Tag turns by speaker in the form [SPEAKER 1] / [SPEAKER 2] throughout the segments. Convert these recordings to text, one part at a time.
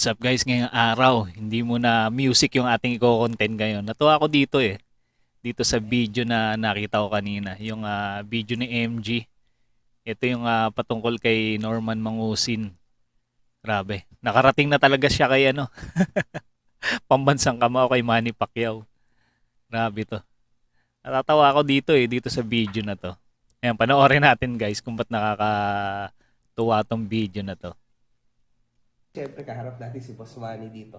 [SPEAKER 1] What's up guys, ngayong araw, hindi mo na music yung ating i-content ngayon. Natuwa ako dito dito sa video na nakita ko kanina, yung video ni MG. Ito yung patungkol kay Norman Mangusin. Grabe, nakarating na talaga siya kay pambansang kamao kay Manny Pacquiao. Grabe to. Natatawa ako dito sa video na to. Ayan, panoorin natin guys kung ba't nakakatuwa tong video na to.
[SPEAKER 2] Siyempre, kaharap natin si Boss Manny dito.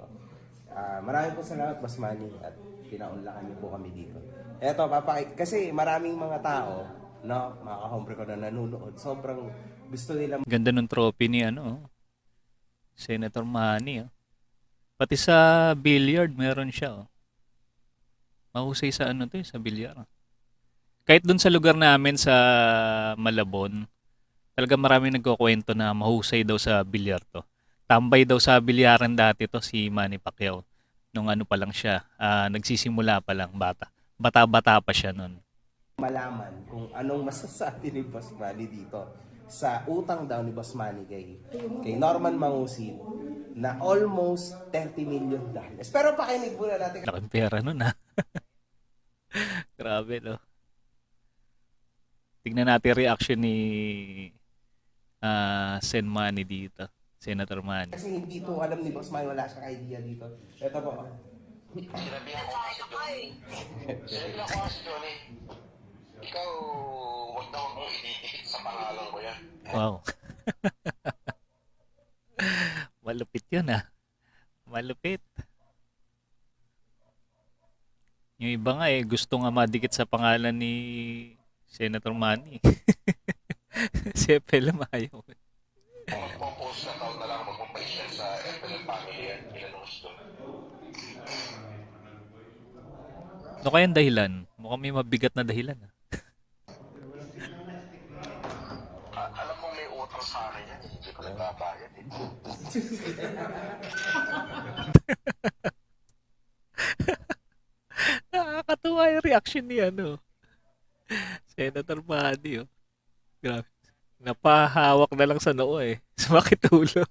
[SPEAKER 2] Maraming po salamat, Boss Manny, at pinaunlakan niyo po kami dito. Eto, kasi maraming mga tao, no, mga ka-hombre ko na nanonood, sobrang gusto nila.
[SPEAKER 1] Ganda ng trophy ni Senator Manny. Pati sa billiard meron siya. Mahusay sa sa bilyar. Kahit dun sa lugar namin sa Malabon, talaga marami nagkukwento na mahusay daw sa bilyar to. Tambay daw sa bilyaran dati to si Manny Pacquiao. Nung ano pa lang siya, nagsisimula pa lang, bata. Bata-bata pa siya nun.
[SPEAKER 2] Malaman kung anong masasabi ni Boss Manny dito sa utang daw ni Boss Manny kay Norman Mangusin na almost $30 million. Pero pakinig muna natin.
[SPEAKER 1] Laking pera nun ha. Grabe no. Tignan natin reaction ni Sen Manny dito. Senator Manny.
[SPEAKER 2] Kasi hindi po alam ni Boss Manny, wala siyang idea dito. Ito po.
[SPEAKER 3] Sinabihan ko kasi Johnny. Sinabihan ko kasi Johnny. Ikaw, huwag na huwag mong ididikit sa pangalan ko yan.
[SPEAKER 1] Wow. Malupit yun Malupit. Yung iba nga gusto nga madikit sa pangalan ni Senator Manny. Si FLM ayaw.
[SPEAKER 3] Magpo-post na taon na lang, magpapaisyan sa FLM family yan. Ilanos doon.
[SPEAKER 1] Ano kayang dahilan? Mukhang may mabigat na dahilan.
[SPEAKER 3] Alam mo may utang sa akin yan. Hindi ko nagbabayad eh.
[SPEAKER 1] Nakakatuwa yung reaction ni Senator Manny. Grabe. Napahawak na lang sa noo Sumakit ulo.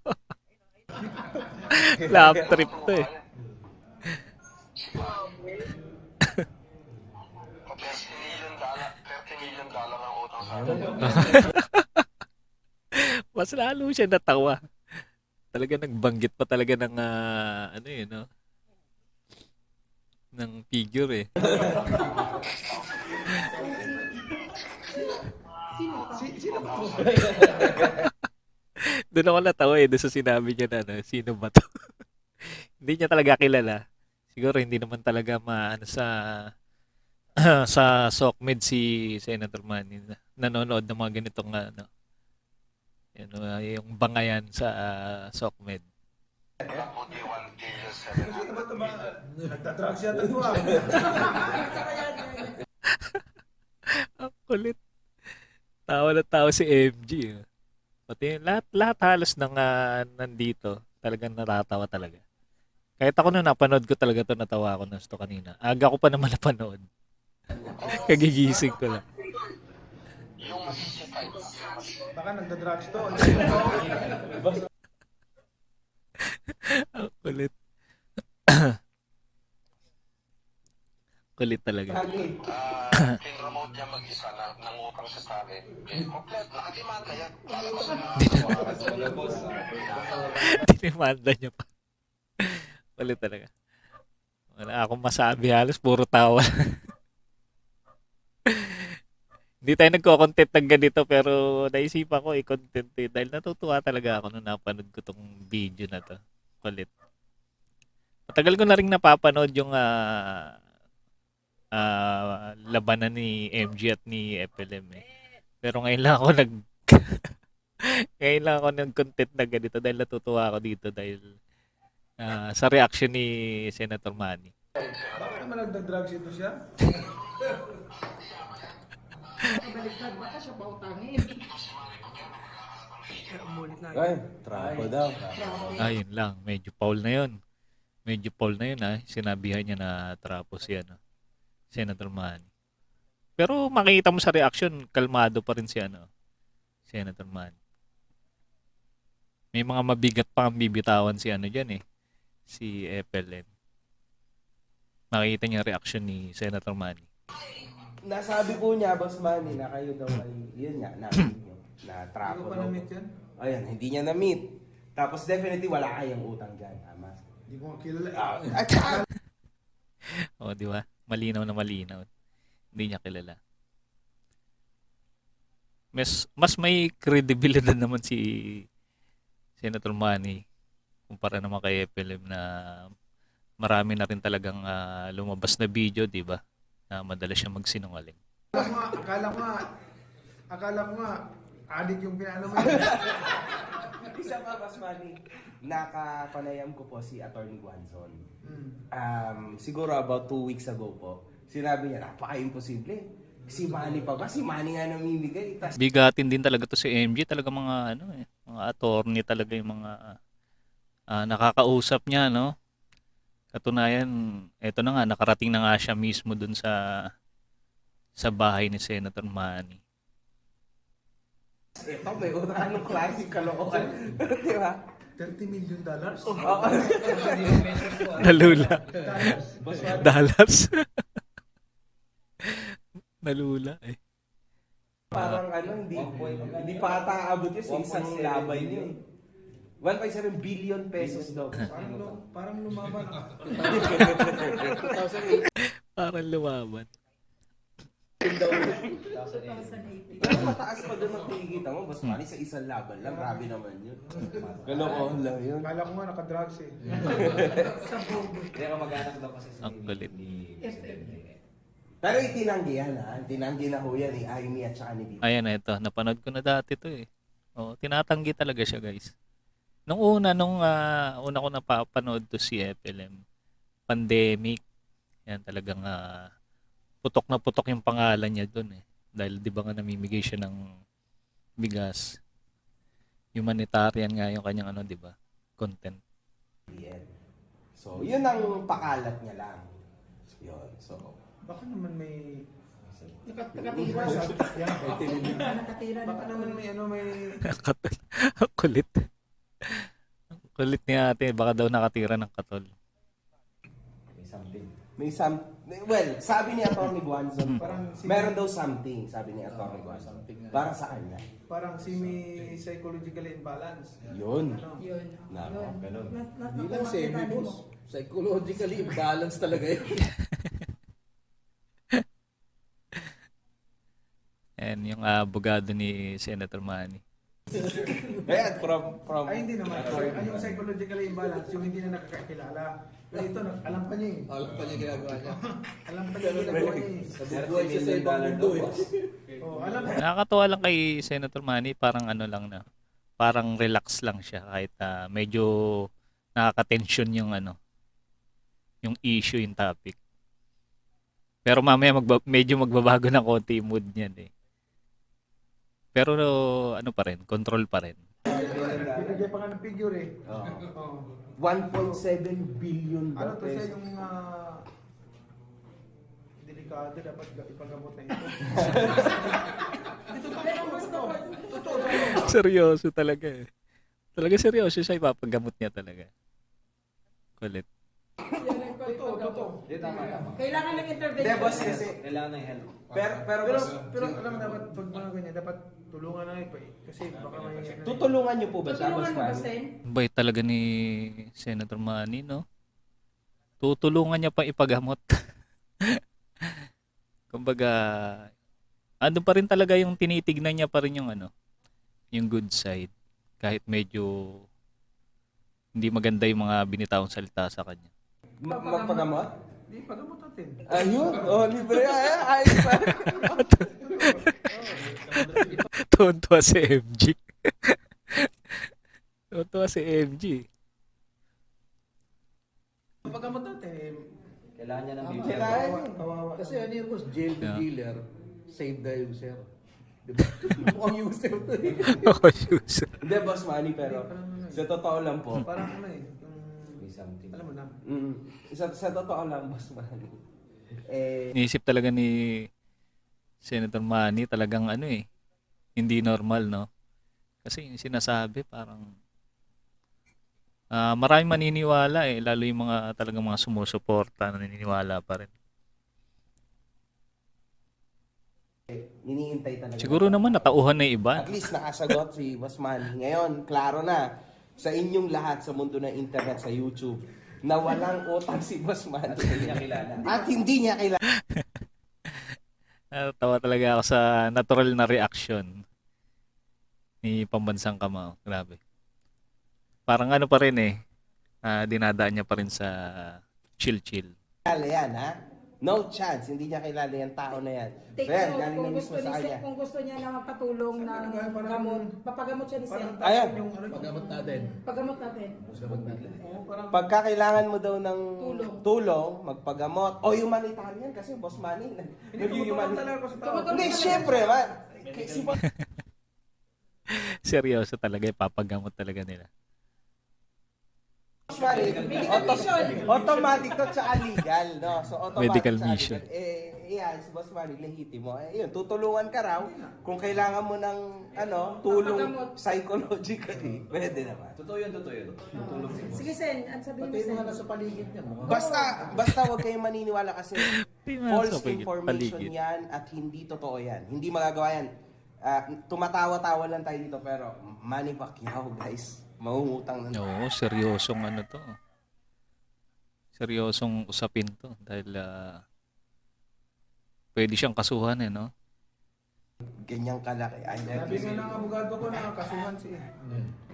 [SPEAKER 1] Laugh trip to
[SPEAKER 3] $30 million ang utang sa akin.
[SPEAKER 1] Mas lalo siya natawa. Talaga nagbanggit pa talaga ng ng figure
[SPEAKER 2] Sino ba?
[SPEAKER 1] Doon ako natawa doon sa sinabi niya na sino ba to? Hindi niya talaga kilala. Siguro hindi naman talaga maano sa sa SOCMED si Senator Manny. Nanonood ng mga ganitong yung bangayan sa SOCMED.
[SPEAKER 3] Buti 1 billion 700
[SPEAKER 4] Nagtatrags yata ito
[SPEAKER 1] Ang kulit. Tawa na tawa si MG. Pati lahat halos ng nandito, talagang natatawa talaga. Kahit ako nung napanood ko talaga to, natawa ako nung kanina. Aga ko pa naman napanood. Kagigising ko lang.
[SPEAKER 3] yung masisipay.
[SPEAKER 4] Baka nagtatrags to.
[SPEAKER 1] Ang kulit. Kulit talaga.
[SPEAKER 3] Pinromote niya mag-isa na nangutang siya sa akin. Kompleto, nakadimanda yan.
[SPEAKER 1] Dinimanda niya pa. Kulit talaga. Wala akong masabi, halos puro tawa. Hindi tayo nagko-content ng ganito pero naisipan ko i-content dahil natutuwa talaga ako nung napanood ko tong video na to. Kulit. Matagal ko na rin napapanood yung labanan ni MG at ni FLM Pero ngayon lang ako ngayon lang ako nag-content na ganito dahil natutuwa ako dito dahil sa reaction ni Senator Manny.
[SPEAKER 4] Baka naman nagtatrags ito siya.
[SPEAKER 5] Baliktad, baka siya pautangin.
[SPEAKER 2] Ay, trapo daw.
[SPEAKER 1] Ayun lang, medyo foul na yun. Medyo foul na yun Sinabihan niya na trapo si Senator Manny. Pero makikita mo sa reaction, kalmado pa rin si Senator Manny. May mga mabigat pa ang bibitawan si ano dyan eh. Si FLM. Makikita niyo yung reaction ni Senator Manny.
[SPEAKER 2] Nasabi po niya, Boss Manny, na kayo daw ay, yun nga, na-meet nyo. Na
[SPEAKER 4] Hindi
[SPEAKER 2] trapo
[SPEAKER 4] ko pa
[SPEAKER 2] daw.
[SPEAKER 4] na-meet yan.
[SPEAKER 2] Ayun, hindi niya na-meet. Tapos definitely wala kayong utang dyan, tama?
[SPEAKER 4] Hindi ko nga kilala.
[SPEAKER 2] At saka,
[SPEAKER 1] O, di ba? Malinaw na malinaw. Hindi niya kilala. Mas may credibility naman si Senator Manny kumpara naman kay FLM na marami na rin talagang lumabas na video, di ba? Na madalas siya magsinungaling.
[SPEAKER 4] Akala ko nga, adik yung pinano mo.
[SPEAKER 2] isa pa, Boss Manny, nakapanayam ko po si Attorney Guanzon.
[SPEAKER 4] Hmm.
[SPEAKER 2] Siguro about 2 weeks ago po, sinabi niya, napaka-imposible. Si Manny pa ba? Si Manny nga namimigay. Tas,
[SPEAKER 1] Bigatin din talaga to si MJ, talaga mga ano eh, mga attorney talaga yung mga nakakausap niya, no? Katunayan, eto na nga, nakarating na nga siya mismo dun sa bahay ni Senator Manny.
[SPEAKER 2] ito, may utang anong klaseng kalokohan. Di ba?
[SPEAKER 4] $30 million?
[SPEAKER 2] Oo.
[SPEAKER 1] Nalula. Dollars. Nalula eh.
[SPEAKER 2] Parang ano, hindi pa ata aabot yun sa isang laban yun. 1.7 billion pesos daw.
[SPEAKER 4] Parang lumaban.
[SPEAKER 1] Parang lumaban.
[SPEAKER 5] 2018.
[SPEAKER 2] Pero mataas pa doon ang tinikita mo, Boss Manny, sa isang laban lang. Grabe naman yun. Kalokohan lang yun.
[SPEAKER 4] Akala ko nga nakadrugs eh.
[SPEAKER 5] Sa bobo.
[SPEAKER 1] Ang galit.
[SPEAKER 2] Pero itinanggi yan ha. Itinanggi na ho yan ni Amy at saka ni Vivi.
[SPEAKER 1] Ayan na ito. Napanood ko na dati to eh. Oh, tinatanggi talaga siya, guys. Nung una ko napapanood to si FLM, pandemic. Yan talagang putok na putok yung pangalan niya doon eh. Dahil 'di ba nga namimigay siya ng bigas. Humanitarian nga yung kanyang ano, 'di ba? Content.
[SPEAKER 2] Yan. So, yun ang pakalat niya lang. Yun. So,
[SPEAKER 4] Baka naman may...
[SPEAKER 5] Nakatira. Nakatira.
[SPEAKER 4] Baka naman may ano, may...
[SPEAKER 1] Ang kulit. Ang kulit ni ate. Baka daw nakatira ng katol.
[SPEAKER 2] may well, sabi ni Atty. Guanzon,
[SPEAKER 4] Parang
[SPEAKER 2] meron daw something, sabi ni Atty. Guanzon. Para sa kanya.
[SPEAKER 4] Parang semi-psychologically imbalanced.
[SPEAKER 2] Yun.
[SPEAKER 4] Ano?
[SPEAKER 5] Yun.
[SPEAKER 2] Nako,
[SPEAKER 5] ganun.
[SPEAKER 6] Hindi lang semi, boss. Psychologically imbalanced talaga yun.
[SPEAKER 1] And yung abogado ni Senator Manny.
[SPEAKER 2] Ayan, from...
[SPEAKER 4] Ay, hindi naman. Ay, yung psychologically imbalanced, yung hindi na nakakakilala. Pero ito, alam pa niya eh.
[SPEAKER 6] Alam pa niya ginagawa niya.
[SPEAKER 4] Alam pa niya ginagawa niya eh.
[SPEAKER 6] Nabubuhay siya sa ibang mundo eh.
[SPEAKER 4] Oh, alam
[SPEAKER 1] Nakakatuwa lang kay Senator Manny, parang ano lang na, parang relax lang siya kahit medyo nakaka-tension yung ano, yung issue, yung topic. Pero mamaya medyo magbabago ng konti yung mood niyan eh. Pero ano pa rin, control pa rin.
[SPEAKER 4] Binigay pa nga ng figure eh. Oh.
[SPEAKER 2] 1.7 billion
[SPEAKER 4] Ano
[SPEAKER 2] daw
[SPEAKER 4] to siya
[SPEAKER 2] pesos.
[SPEAKER 4] yung delikado dapat ipagamot na ito.
[SPEAKER 5] Pero mas
[SPEAKER 4] Totoo.
[SPEAKER 1] Seryoso talaga eh. Talaga seryoso siya, ipapagamot niya talaga. Kulit.
[SPEAKER 4] Totoo.
[SPEAKER 5] Kailangan ng intervention.
[SPEAKER 2] Hindi, boss, kasi...
[SPEAKER 6] Kailangan ng help.
[SPEAKER 2] Pero,
[SPEAKER 4] Pero,
[SPEAKER 2] boss,
[SPEAKER 4] pero alam mo dapat pag mga ganyan, dapat tulungan na ito eh. Kasi baka may...
[SPEAKER 2] tutulungan niyo po ba siya,
[SPEAKER 5] Tutulungan
[SPEAKER 2] Boss
[SPEAKER 5] mo ba,
[SPEAKER 2] Manny?
[SPEAKER 5] Sen?
[SPEAKER 1] Bait talaga ni Senator Manny, no? Tutulungan niya pa ipagamot. Kumbaga, andun pa rin talaga yung tinitignan niya pa rin yung ano, yung good side. Kahit medyo hindi maganda yung mga binitawang salita sa kanya.
[SPEAKER 2] Magpagamot?
[SPEAKER 4] Hindi, pagamot natin.
[SPEAKER 2] Ayun, oh, libre. Ayos pa.
[SPEAKER 1] Tuwan-tuwa si MG. Tuwan-tuwa si MG.
[SPEAKER 4] Pagamot natin eh.
[SPEAKER 6] Kailangan niya ng
[SPEAKER 2] Kailangan
[SPEAKER 6] bibigyan.
[SPEAKER 2] yun.
[SPEAKER 4] Kawawa.
[SPEAKER 6] Kasi ano yun, boss, jail the
[SPEAKER 1] Yeah.
[SPEAKER 6] dealer, save the user. Diba? Mukhang user to eh.
[SPEAKER 1] Ako, shoes.
[SPEAKER 2] Hindi, Boss Manny, pero sa totoo lang po,
[SPEAKER 4] Parang ano eh.
[SPEAKER 6] May something.
[SPEAKER 4] Alam mo na.
[SPEAKER 2] sa totoo lang, Boss Manny,
[SPEAKER 1] Niisip talaga ni Senator Manny talagang ano eh, hindi normal, no? Kasi yung sinasabi parang Maraming maniniwala eh, lalo yung mga talagang mga sumusuporta na naniniwala pa rin.
[SPEAKER 2] Iniintay talaga.
[SPEAKER 1] Siguro naman natauhan na yung iba.
[SPEAKER 2] At least nakasagot si Boss Manny. Ngayon, klaro na sa inyong lahat sa mundo ng internet, sa YouTube, na walang utang si Boss Manny. At hindi niya kilala. At hindi niya kilala.
[SPEAKER 1] Tawa talaga ako sa natural na reaction ni Pambansang Kamao. Grabe. Parang ano pa rin eh. Dinadaan niya pa rin sa chill-chill.
[SPEAKER 2] Yan, ha? No chance. Hindi niya kilala yung tao na yan.
[SPEAKER 5] Take
[SPEAKER 2] So yan,
[SPEAKER 5] note,
[SPEAKER 2] galing na
[SPEAKER 5] kung
[SPEAKER 2] mismo
[SPEAKER 5] gusto,
[SPEAKER 2] sa
[SPEAKER 5] ni
[SPEAKER 2] kanya.
[SPEAKER 5] Sen, kung gusto niya na magpatulong ng gamot, papagamot siya ni Sen.
[SPEAKER 4] Parang
[SPEAKER 2] Ayan.
[SPEAKER 4] yung ano,
[SPEAKER 6] Paggamot natin.
[SPEAKER 5] Pagamot natin.
[SPEAKER 6] Paggamot natin.
[SPEAKER 2] Pagka kailangan mo daw ng
[SPEAKER 5] Tulong.
[SPEAKER 2] tulong magpagamot, o humanitarian kasi Boss Manny,
[SPEAKER 4] hindi tumutulong
[SPEAKER 2] nag-humanitarian.
[SPEAKER 4] talaga ako sa tao.
[SPEAKER 5] Tumutulong.
[SPEAKER 2] Hindi, syempre, man. Si Boss
[SPEAKER 1] Seryoso talaga, ipapagamot talaga nila.
[SPEAKER 2] Manny,
[SPEAKER 5] Medical mission.
[SPEAKER 2] automatic to tsaka legal, no? So, automatic
[SPEAKER 1] Medical
[SPEAKER 2] tsaka
[SPEAKER 1] mission.
[SPEAKER 2] legal. Yan, si Boss Manny, lehitimo. Yun, tutulungan ka raw kung kailangan mo ng, tulong
[SPEAKER 5] Papagamot.
[SPEAKER 2] psychologically. Pwede naman.
[SPEAKER 6] Totoo yun. Tutulong si Boss.
[SPEAKER 5] Sige Sen, ang sabihin mo
[SPEAKER 6] Pati
[SPEAKER 5] Sen.
[SPEAKER 6] mga nasa paligid niya.
[SPEAKER 2] Basta huwag kayong maniniwala kasi
[SPEAKER 1] Di man
[SPEAKER 2] false
[SPEAKER 1] sa
[SPEAKER 2] information
[SPEAKER 1] paligid.
[SPEAKER 2] yan at hindi totoo yan. Hindi magagawa yan. Tumatawa-tawa lang tayo dito pero Manny Pacquiao, guys. Mangungutang ng
[SPEAKER 1] Oo, seryosong ano to. Seryosong usapin to dahil pwede siyang kasuhan eh, no?
[SPEAKER 2] ganyang kalaki.
[SPEAKER 4] Sabi nga ng abogado ko na kasuhan si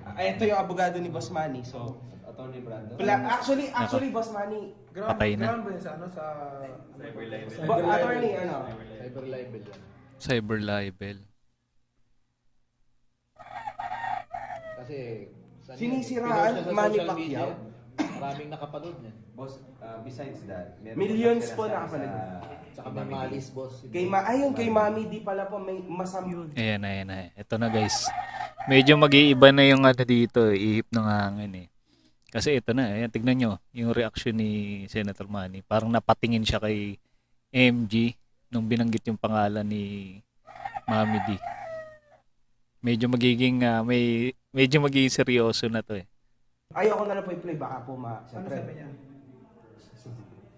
[SPEAKER 2] Ito yung abogado ni Boss Manny. So,
[SPEAKER 6] Attorney Brando.
[SPEAKER 2] actually Boss Manny,
[SPEAKER 1] Patay na.
[SPEAKER 4] Ground ba yun sa ano sa
[SPEAKER 2] attorney,
[SPEAKER 6] Cyber libel yan.
[SPEAKER 1] Cyber libel.
[SPEAKER 6] Kasi
[SPEAKER 2] Sinisiraan,
[SPEAKER 6] pinost niya sa
[SPEAKER 2] Manny
[SPEAKER 6] social
[SPEAKER 2] Pacquiao.
[SPEAKER 6] media, maraming nakapanood niyan.
[SPEAKER 7] Boss, besides that, meron
[SPEAKER 2] Millions
[SPEAKER 7] pa
[SPEAKER 2] po
[SPEAKER 7] sila
[SPEAKER 2] nakapanood.
[SPEAKER 6] Tsaka may malis, boss.
[SPEAKER 2] kay Mami di pala po may masam.
[SPEAKER 1] Ayan na. Ito na guys. Medyo mag-iiba na yung ano dito, ihip ng hangin eh. Kasi ito na, ayan, tignan nyo, yung reaction ni Senator Manny. Parang napatingin siya kay MG nung binanggit yung pangalan ni Mami D. Medyo magiging seryoso na to eh.
[SPEAKER 2] Ayoko na lang po i-play baka po
[SPEAKER 4] ano
[SPEAKER 2] siyempre.
[SPEAKER 4] sabi niya?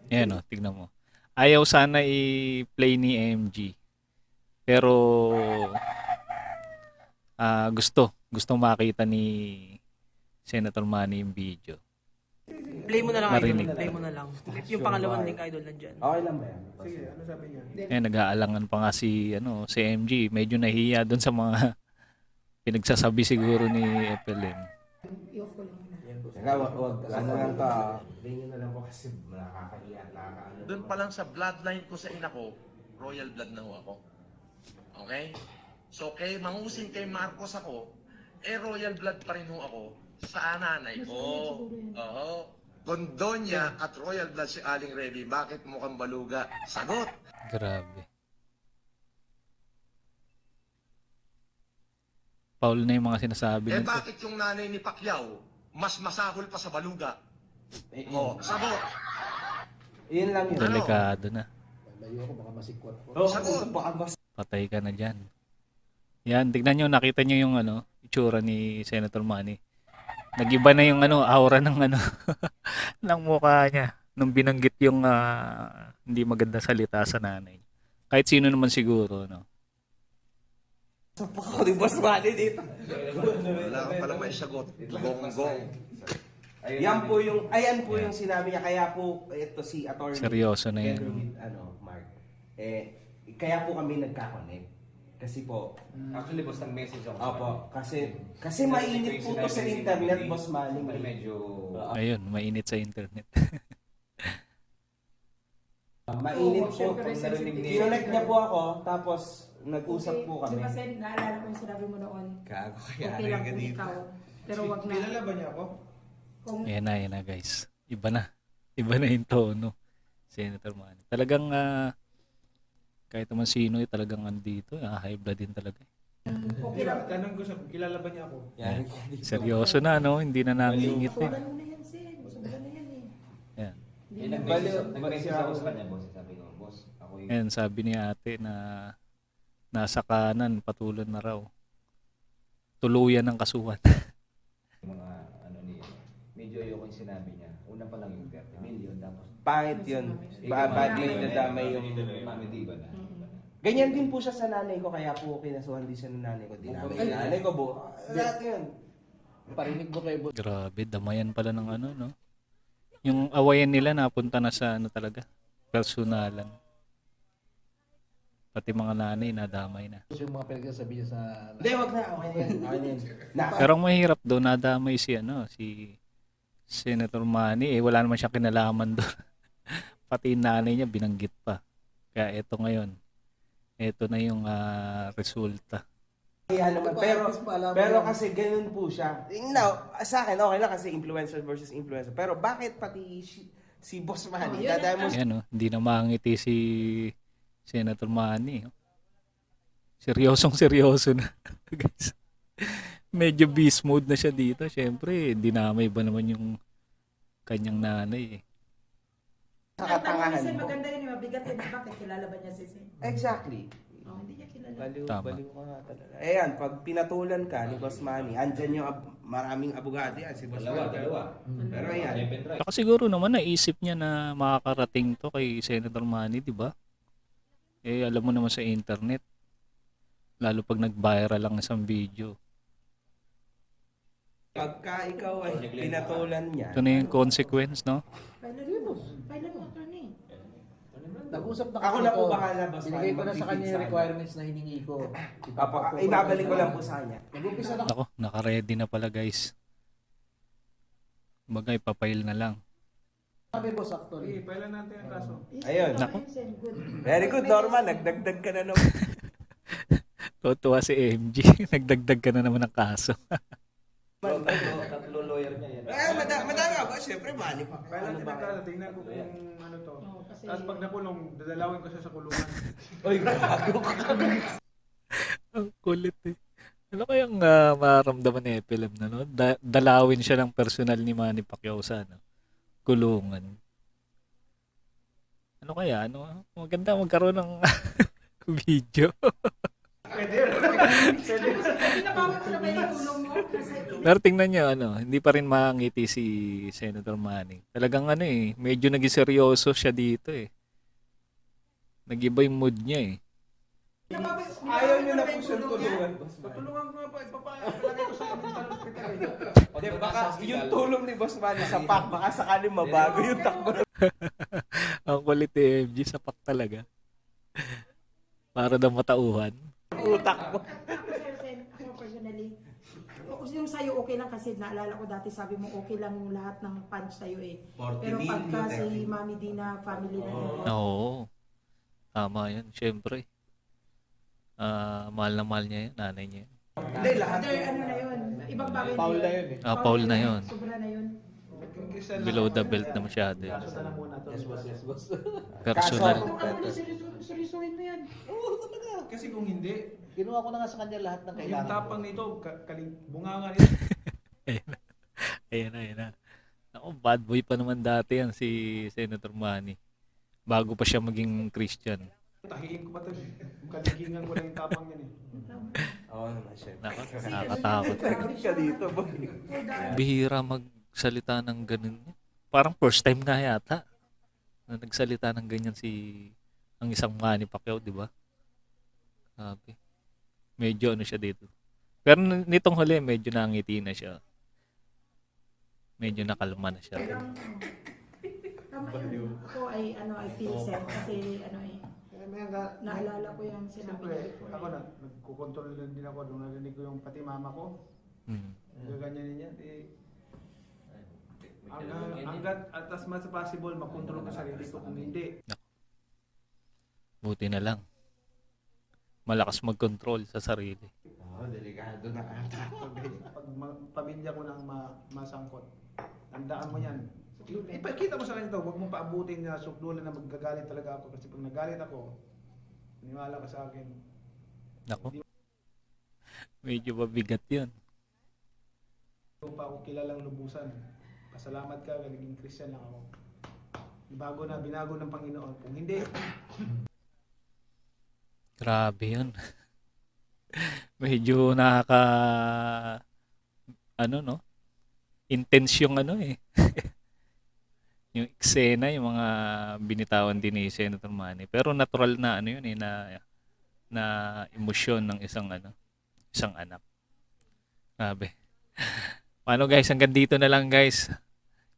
[SPEAKER 1] Ayan o, tignan mo. Ayaw sana i-play ni MG. Pero gusto makita ni Senator Manny yung video.
[SPEAKER 8] Play mo na lang,
[SPEAKER 1] Marinig.
[SPEAKER 8] idol. Play mo na lang. Yung pangalawang link, idol, nandyan.
[SPEAKER 2] Okay lang ba yan?
[SPEAKER 4] Sige, ano sabi niya?
[SPEAKER 1] Eh nag-aalangan pa nga si MG. Medyo nahiya doon sa mga pinagsasabi siguro ni FLM.
[SPEAKER 5] I-off ko lang.
[SPEAKER 2] Teka, wag ano lang to. Play nyo na lang po kasi nakakahiya, nakakaano.
[SPEAKER 3] Doon pa lang sa bloodline ko sa ina ko, royal blood na ho ako. Okay? So kay mangusin kay Marcos ako, royal blood pa rin ho ako sa nanay ko. Oo. Condonia at royal blood si Aling Revy. Bakit mukhang baluga? Sagot!
[SPEAKER 1] Grabe. Paul na yung mga sinasabi nito.
[SPEAKER 3] Bakit yung nanay ni Pacquiao mas masahol pa sa baluga? Sagot!
[SPEAKER 2] Yun lang yun.
[SPEAKER 1] Delikado na.
[SPEAKER 6] Layo ako, baka masikwat ko.
[SPEAKER 3] Sagot!
[SPEAKER 2] Baka mas
[SPEAKER 1] Patay ka na dyan. Yan, tignan nyo, nakita nyo yung itsura ni Senator Manny. Nag-iba na yung aura ng ng mukha niya nung binanggit yung hindi maganda salita sa nanay. Kahit sino naman siguro, no.
[SPEAKER 2] ako ni Boss Manny dito.
[SPEAKER 3] Wala ka pala may sagot. Gonggong.
[SPEAKER 2] Ayan po yung sinabi niya. Kaya po, ito si attorney.
[SPEAKER 1] Seryoso na yan.
[SPEAKER 2] Mark. Kaya po kami nagka-connect. Kasi po,
[SPEAKER 7] Actually, boss, nag-message ako.
[SPEAKER 2] opo, kasi mainit po to sa internet, Boss Manny.
[SPEAKER 7] Medyo...
[SPEAKER 1] Ayun, mainit sa internet.
[SPEAKER 2] Mainit po.
[SPEAKER 5] Siyempre, sensitive.
[SPEAKER 2] Kinonect niya po ako, tapos nag-usap po kami.
[SPEAKER 5] Di ba Sen, naalala ko yung sinabi mo noon.
[SPEAKER 2] Gago
[SPEAKER 5] Okay lang kung ikaw. Pero wag na.
[SPEAKER 4] Kilala ba niya ako?
[SPEAKER 5] Kung
[SPEAKER 1] Ayan na guys. Iba na yung tono. Senator Manny. Talagang kahit naman sino talagang andito, high blood din talaga.
[SPEAKER 5] okay lang.
[SPEAKER 4] Tanong ko siya, kilala ba niya ako?
[SPEAKER 2] Yan.
[SPEAKER 1] Seryoso na, no? Hindi na nangingit eh.
[SPEAKER 5] Sobra na yan, Sen. Sobra na yan eh.
[SPEAKER 1] Yan.
[SPEAKER 5] Hindi
[SPEAKER 7] Eh,
[SPEAKER 5] na.
[SPEAKER 7] nag-message ako sa kanya, boss. Sabi ko, boss, ako yung...
[SPEAKER 1] Ayan, sabi ni ate na nasa kanan, patulan na raw. Tuluyan ng kasuhan.
[SPEAKER 7] mga, medyo medyo ayoko yung sinabi niya. Una pa lang yung 30 million, tapos
[SPEAKER 2] Pangit yun. Badly nadamay yung...
[SPEAKER 7] mami, di ba na?
[SPEAKER 2] Ganyan din po siya sa nanay ko, kaya po kinasuhan din siya ng nanay ko. Dinamay yung nanay ko, lahat yun.
[SPEAKER 6] Parinig mo kay boss.
[SPEAKER 1] Grabe, damayan pala ng ano, no? Yung awayan nila napunta na sa ano talaga, personalan. Pati mga nanay nadamay na.
[SPEAKER 6] Yung mga pinagsasabi niya sa...
[SPEAKER 2] Hindi, wag na. Okay na yan. Okay na yan.
[SPEAKER 1] Pero ang mahirap doon, nadamay si Senator Manny, wala naman siyang kinalaman doon. Pati yung nanay niya binanggit pa. Kaya eto ngayon, eto na yung resulta.
[SPEAKER 2] Kaya naman, pero kasi ganun po siya. Now, sa akin, okay lang kasi influencer versus influencer. Pero bakit pati si Boss Manny, dadaya mo
[SPEAKER 1] Ayan, hindi na mangiti si Senator Manny. Seryoso na. Guys. Medyo beast mode na siya dito. Siyempre, dinamay ba naman yung kanyang nanay eh.
[SPEAKER 2] sa
[SPEAKER 5] Ang tanong
[SPEAKER 2] katangahan
[SPEAKER 5] ni Sen,
[SPEAKER 2] mo?
[SPEAKER 5] maganda yun, mabigat yun. Bakit kilala ba niya si Sen?
[SPEAKER 2] Exactly.
[SPEAKER 5] Oh, hindi niya kilala.
[SPEAKER 1] Tama.
[SPEAKER 2] Baliw ka nga talaga. Ayan, pag pinatulan ka ni Boss Manny, andyan yung maraming abogado yan, si Boss Manny.
[SPEAKER 7] Dalawa.
[SPEAKER 2] Pero ayan,
[SPEAKER 7] Left and right.
[SPEAKER 1] Saka siguro naman naisip niya na makakarating to kay Senator Manny, di ba? Eh, alam mo naman sa internet, lalo pag nag-viral lang isang video.
[SPEAKER 2] pagka ikaw ay pinatulan niya,
[SPEAKER 1] Ito na yung consequence, no?
[SPEAKER 5] Pailan mo, attorney.
[SPEAKER 6] Nag-usap na
[SPEAKER 2] Ako
[SPEAKER 6] kami
[SPEAKER 2] na po
[SPEAKER 6] nito.
[SPEAKER 2] bahala, Boss
[SPEAKER 6] Binigay
[SPEAKER 2] Manny,
[SPEAKER 6] ko na sa kanya
[SPEAKER 2] mag-feed
[SPEAKER 6] yung
[SPEAKER 2] sa
[SPEAKER 6] requirements na hiningi ko.
[SPEAKER 2] ibabalik ko lang po sa kanya.
[SPEAKER 6] Nag-umpisa na
[SPEAKER 1] Ako, naka-ready na pala guys. Bagay, papail na lang.
[SPEAKER 6] kami boss actually.
[SPEAKER 4] Pailan natin ang kaso.
[SPEAKER 2] Ayun.
[SPEAKER 1] Nako.
[SPEAKER 5] Good.
[SPEAKER 2] Very good, Norman. Nagdagdag ka na naman.
[SPEAKER 1] Tuwa si MG. Nagdagdag ka na naman ng kaso.
[SPEAKER 7] Tatlo lawyer niya yan.
[SPEAKER 2] Madami ba? Siyempre, Manny pa.
[SPEAKER 4] Pailan natin ang kaso. Tingnan ko kung ano to.
[SPEAKER 5] Oo, kasi-
[SPEAKER 4] Tapos pag nakulong, dadalawin ko siya sa kulungan.
[SPEAKER 2] Uy, gago ka.
[SPEAKER 1] Ang kulit eh. Ano kayang maramdaman ni FLM na, no? Dalawin siya ng personal ni Manny Pacquiao sa ano? Kulungan. Ano kaya? Ano? Maganda magkaroon ng video.
[SPEAKER 5] Hindi na bawal mo na ba yung tulong mo? Kasi
[SPEAKER 1] Pero tingnan niyo, hindi pa rin mangiti si Senator Manny. Talagang medyo naging seryoso siya dito eh. Nag-iba yung mood niya eh.
[SPEAKER 2] Ayaw nyo na po siyang tulungan.
[SPEAKER 4] Tutulungan ko nga pa, ipapalagay ko sa mental hospital.
[SPEAKER 2] Di, baka yung tulong ni Boss Manny sa PAC, baka sakaling mabago yung takbo.
[SPEAKER 1] Ang kulit ni MG, sapak talaga. Para daw matauhan.
[SPEAKER 2] Utak mo.
[SPEAKER 5] Ako, Sir Sen, ako personally, yung sa'yo okay lang kasi naalala ko dati sabi mo okay lang yung lahat ng punch sa'yo eh.
[SPEAKER 2] 40
[SPEAKER 5] Pero pagka
[SPEAKER 2] million,
[SPEAKER 5] si Mami Dina, family na involved.
[SPEAKER 1] Oo. Tama yun, syempre. Mahal na mahal niya yun, nanay niya yun.
[SPEAKER 2] Hindi, lahat.
[SPEAKER 5] Other, ano na yun, ibang bagay
[SPEAKER 6] Paul na yun eh.
[SPEAKER 1] Paul na yun.
[SPEAKER 5] Sobra na yun.
[SPEAKER 1] Below the belt na masyado yun.
[SPEAKER 4] Kaso na muna to.
[SPEAKER 6] Yes boss.
[SPEAKER 1] Personal.
[SPEAKER 5] Seryosohin mo yan.
[SPEAKER 4] Oo, talaga. Kasi kung hindi,
[SPEAKER 6] Kinuha ko na nga sa kanya lahat ng
[SPEAKER 4] yung
[SPEAKER 6] kailangan.
[SPEAKER 4] tapang nito, bunga nito.
[SPEAKER 1] Ayan na. Ako, bad boy pa naman dati yan si Senator Manny. Bago pa siya maging Christian.
[SPEAKER 4] Tahiin ko pa ito. Kaligingan ko lang yung tapang yan eh.
[SPEAKER 2] Oo naman, syempre.
[SPEAKER 1] Nakakatakot.
[SPEAKER 2] Takot ka dito, boy.
[SPEAKER 1] Bihira magsalita ng ganun. Parang first time nga yata na nagsalita ng ganyan ang isang Manny Pacquiao, di ba? Sabi. Medyo siya dito. Pero nitong huli, medyo nangiti na siya. Medyo nakalma na siya.
[SPEAKER 5] Pero, tama yun. Ako ay, I feel sad kasi, naalala ko yung sinabi niya
[SPEAKER 4] Siyempre,
[SPEAKER 5] before.
[SPEAKER 4] ako na, nagkukontrol din ako. Nung narinig ko yung pati mama ko,
[SPEAKER 1] Hmm.
[SPEAKER 4] gaganyanin niya. Hanggat at as much as possible, makontrol ko sarili ko. Kung hindi,
[SPEAKER 1] Buti na lang. Malakas mag-control sa sarili.
[SPEAKER 2] Oo, delikado na ata.
[SPEAKER 4] pag pamilya ko nang masangkot, tandaan mo yan. Ipakita mo sa kanya to, huwag mong paabutin na sukdulan na magagalit talaga ako. Kasi pag nagalit ako, maniwala ka sa akin.
[SPEAKER 1] Nako. Medyo mabigat yun.
[SPEAKER 4] Hindi pa ako kilalang lubusan. Pasalamat ka, naging Christian lang ako. Binago ng Panginoon. Kung hindi,
[SPEAKER 1] Grabe yun. Medyo no? intense yung ano eh. Yung eksena, yung mga binitawan din ni Senator Manny. Pero natural na ano yun eh, na emosyon ng isang anak. Grabe. Paano guys, hanggang dito na lang guys.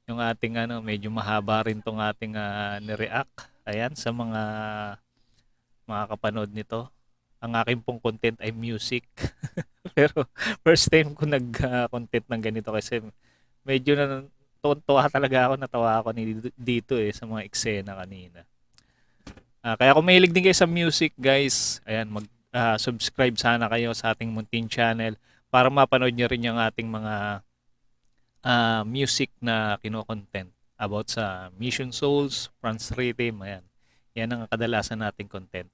[SPEAKER 1] Yung ating medyo mahaba rin tong ating ni-react. Ayan, sa mga makakapanood nito. Ang aking pong content ay music. Pero first time ko nag-content ng ganito kasi medyo tuwa talaga ako, natawa ako dito eh sa mga eksena kanina. Kaya kung mahilig din kayo sa music guys, ayan, subscribe sana kayo sa ating Muntin channel para mapanood nyo rin yung ating mga music na kino-content about sa Mission Souls, France Rhythm, ayan. Yan ang kadalasan nating content.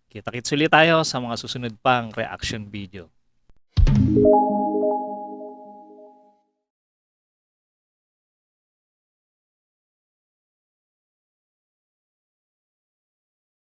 [SPEAKER 1] Kita-kits ulit tayo sa mga susunod pang reaction video.